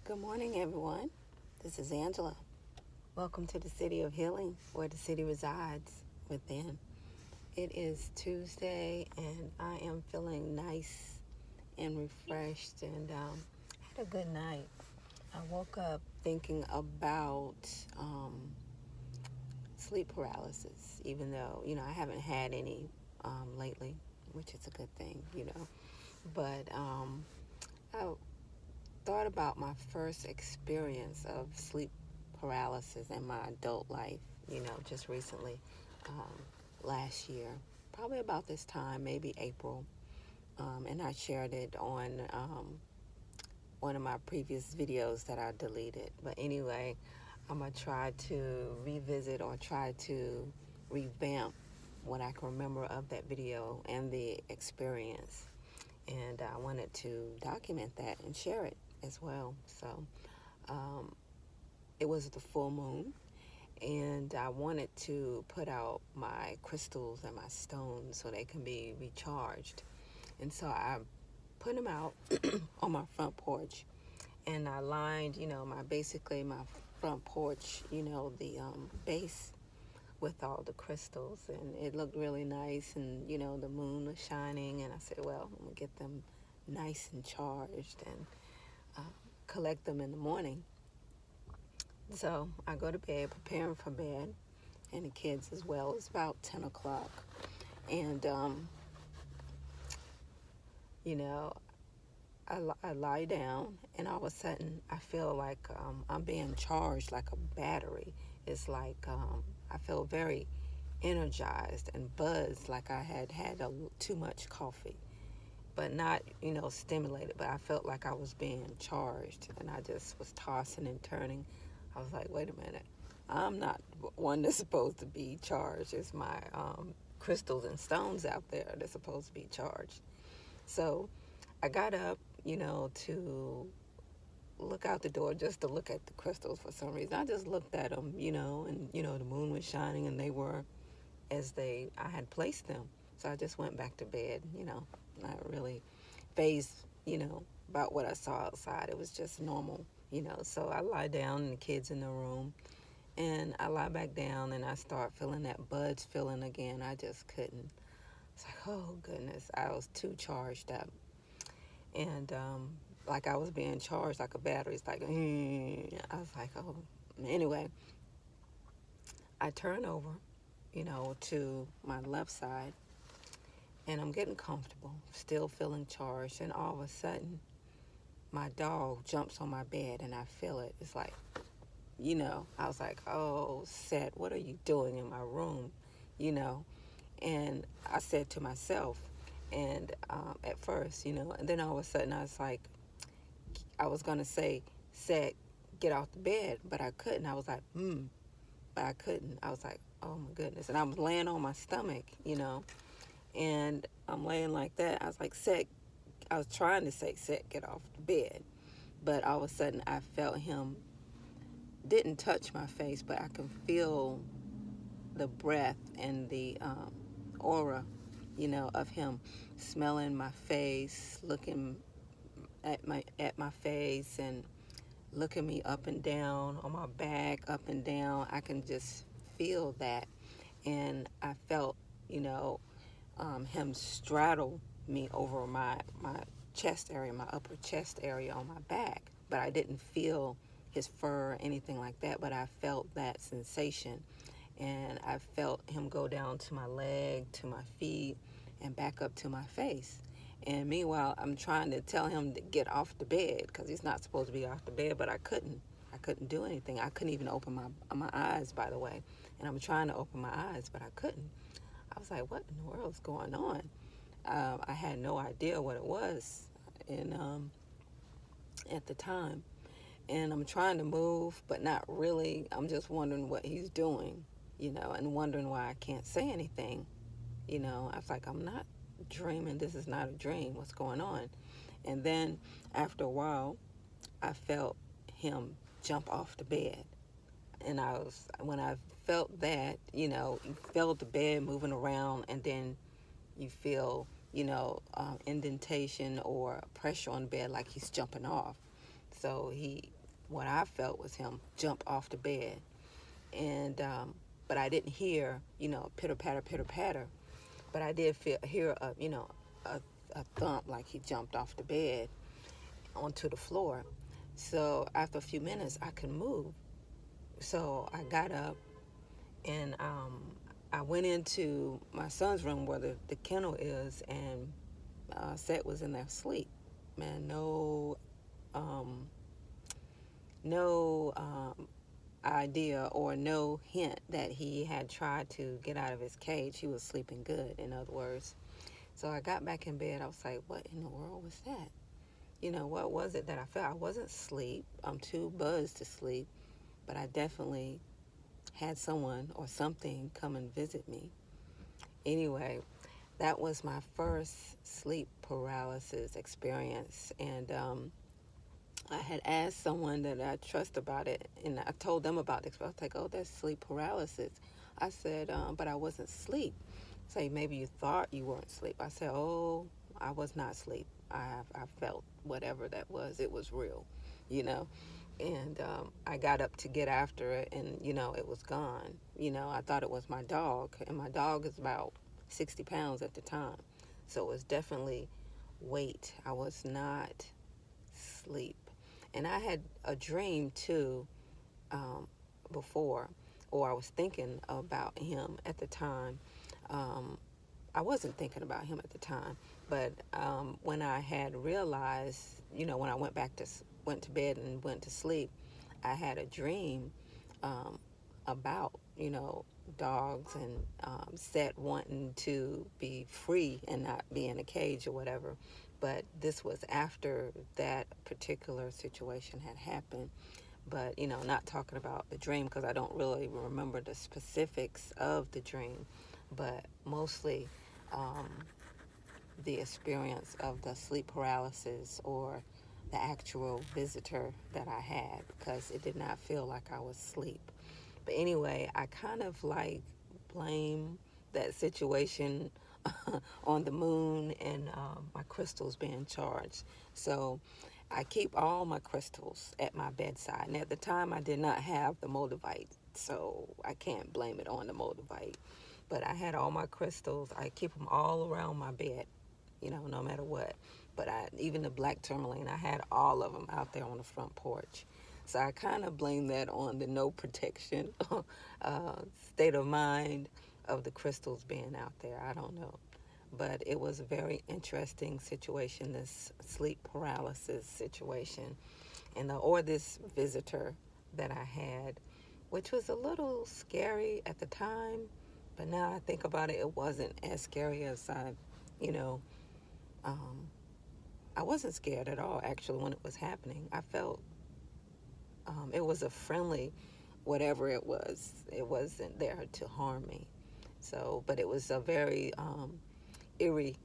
Good morning, everyone. This is Angela. Welcome to the City of Healing, where the city resides within. It is Tuesday, and I am feeling nice and refreshed, and had a good night. I woke up thinking about sleep paralysis, even though, I haven't had any lately, which is a good thing. But I thought about my first experience of sleep paralysis in my adult life, just recently, last year, probably about this time, maybe April. And I shared it on one of my previous videos that I deleted. But anyway, I'm going to try to revisit or try to revamp what I can remember of that video and the experience. And I wanted to document that and share it as well. So it was the full moon, and I wanted to put out my crystals and my stones so they can be recharged. And so I put them out on my front porch, and I lined, my front porch, the base with all the crystals, and it looked really nice, and the moon was shining, and I said, well, I'm gonna get them nice and charged and collect them in the morning. So I go to bed, preparing for bed, and the kids as well. It's about 10 o'clock, and I lie down, and all of a sudden I feel like I'm being charged like a battery. It's like I feel very energized and buzzed, like I had too much coffee, but not, stimulated. But I felt like I was being charged, and I just was tossing and turning. I was like, wait a minute, I'm not one that's supposed to be charged. It's my crystals and stones out there that's supposed to be charged. So I got up, to look out the door just to look at the crystals for some reason. I just looked at them, and, the moon was shining, and they were I had placed them. So I just went back to bed, not really phased, about what I saw outside. It was just normal, So I lie down, and the kids in the room, and I lie back down, and I start feeling that buzz feeling again. I just couldn't. It's like, oh goodness, I was too charged up, and like I was being charged like a battery. It's like, I was like, oh. Anyway, I turn over, to my left side, and I'm getting comfortable, still feeling charged, and all of a sudden, my dog jumps on my bed, and I feel it. It's like, I was like, oh, Seth, what are you doing in my room, And I said to myself, and at first, and then all of a sudden I was like, I was going to say, Seth, get off the bed, but I couldn't. I was like, but I couldn't. I was like, oh my goodness. And I was laying on my stomach, and I'm laying like that. I was like, Seth, I was trying to say, Seth, get off the bed. But all of a sudden I felt him, didn't touch my face, but I could feel the breath and the aura, of him smelling my face, looking at my face, and looking me up and down on my back, up and down. I can just feel that, and I felt, him straddle me over my chest area, my upper chest area on my back, but I didn't feel his fur or anything like that, but I felt that sensation, and I felt him go down to my leg, to my feet, and back up to my face. And meanwhile, I'm trying to tell him to get off the bed because he's not supposed to be off the bed, but I couldn't. I couldn't do anything. I couldn't even open my eyes, by the way. And I'm trying to open my eyes, but I couldn't. I was like, what in the world is going on? I had no idea what it was at the time. And I'm trying to move, but not really. I'm just wondering what he's doing, and wondering why I can't say anything. I was like, I'm not dreaming. This is not a dream. What's going on? And then after a while, I felt him jump off the bed. And when I felt that, you felt the bed moving around, and then you feel, indentation or pressure on the bed like he's jumping off. So what I felt was him jump off the bed, and but I didn't hear, pitter patter, pitter patter. But I did hear a, a thump, like he jumped off the bed onto the floor. So after a few minutes, I could move. So I got up, and I went into my son's room where the kennel is, and Seth was in there asleep. Man, um, no idea or no hint that he had tried to get out of his cage. He was sleeping good, in other words. So I got back in bed. I was like, what in the world was that? What was it that I felt? I wasn't asleep. I'm too buzzed to sleep, but I definitely had someone or something come and visit me. Anyway, that was my first sleep paralysis experience. And I had asked someone that I trust about it, and I told them about this. I was like, oh, that's sleep paralysis. I said, but I wasn't asleep. Say, maybe you thought you weren't asleep. I said, oh, I was not asleep. I felt whatever that was. It was real, you know. And I got up to get after it, and, it was gone. I thought it was my dog, and my dog is about 60 pounds at the time. So it was definitely weight. I was not asleep. And I had a dream, too, before, or I was thinking about him at the time. Um, I wasn't thinking about him at the time, but when I had realized, when I went to bed and went to sleep, I had a dream about, dogs, and Seth wanting to be free and not be in a cage or whatever. But this was after that particular situation had happened. But, not talking about the dream, because I don't really remember the specifics of the dream, but mostly um, the experience of the sleep paralysis, or the actual visitor that I had, because it did not feel like I was asleep. But anyway, I kind of like blame that situation on the moon, and my crystals being charged. So I keep all my crystals at my bedside. And at the time, I did not have the Moldavite, so I can't blame it on the Moldavite. But I had all my crystals. I keep them all around my bed, no matter what. But even the black tourmaline, I had all of them out there on the front porch. So I kind of blame that on the no protection state of mind of the crystals being out there. I don't know. But it was a very interesting situation, this sleep paralysis situation, or this visitor that I had, which was a little scary at the time. But now I think about it, it wasn't as scary as you know, um, I wasn't scared at all, actually, when it was happening. I felt it was a friendly, whatever it was. It wasn't there to harm me. So, but it was a very eerie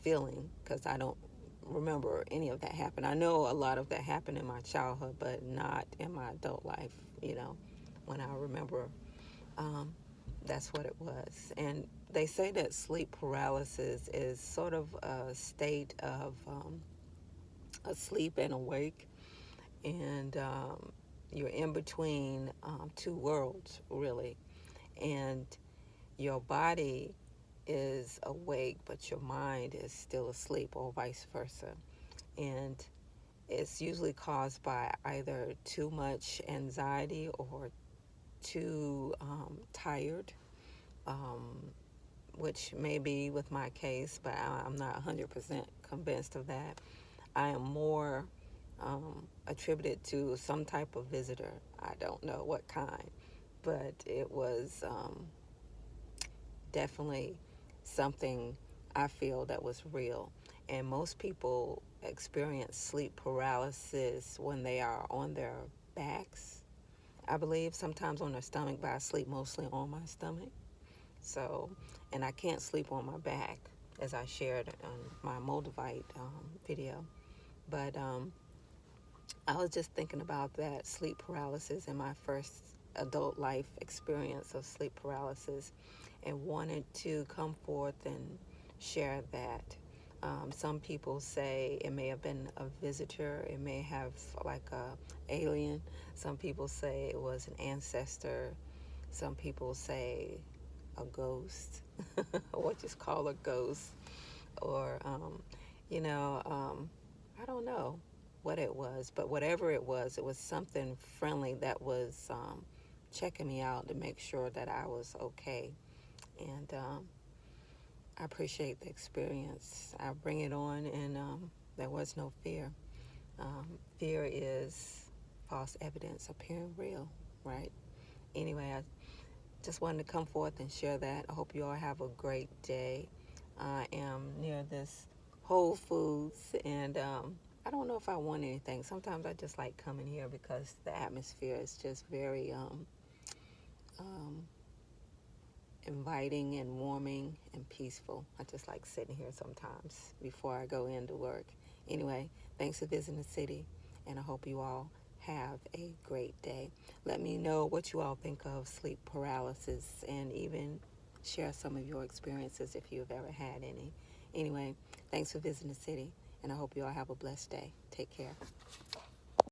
feeling, because I don't remember any of that happened. I know a lot of that happened in my childhood, but not in my adult life, when I remember. Um, that's what it was. And they say that sleep paralysis is sort of a state of asleep and awake, and you're in between two worlds, really. And your body is awake, but your mind is still asleep, or vice versa. And it's usually caused by either too much anxiety or too tired, um, which may be with my case, but I'm not 100% convinced of that. I am more attributed to some type of visitor. I don't know what kind, but it was definitely something I feel that was real. And most people experience sleep paralysis when they are on their backs, I believe, sometimes on their stomach, but I sleep mostly on my stomach. So, and I can't sleep on my back, as I shared on my Moldavite video. But I was just thinking about that sleep paralysis in my first adult life experience of sleep paralysis, and wanted to come forth and share that. Some people say it may have been a visitor. It may have like a alien. Some people say it was an ancestor. Some people say a ghost, what just call a ghost, or I don't know what it was, but whatever it was something friendly that was checking me out to make sure that I was okay. And I appreciate the experience. I bring it on, and there was no fear. Fear is false evidence appearing real, right? Anyway, I just wanted to come forth and share that. I hope you all have a great day. I am near this Whole Foods, and I don't know if I want anything. Sometimes I just like coming here because the atmosphere is just very um, inviting and warming and peaceful. I just like sitting here sometimes before I go into work. Anyway, thanks for visiting the city, and I hope you all have a great day. Let me know what you all think of sleep paralysis, and even share some of your experiences if you've ever had any. Anyway, thanks for visiting the city, and I hope you all have a blessed day. Take care.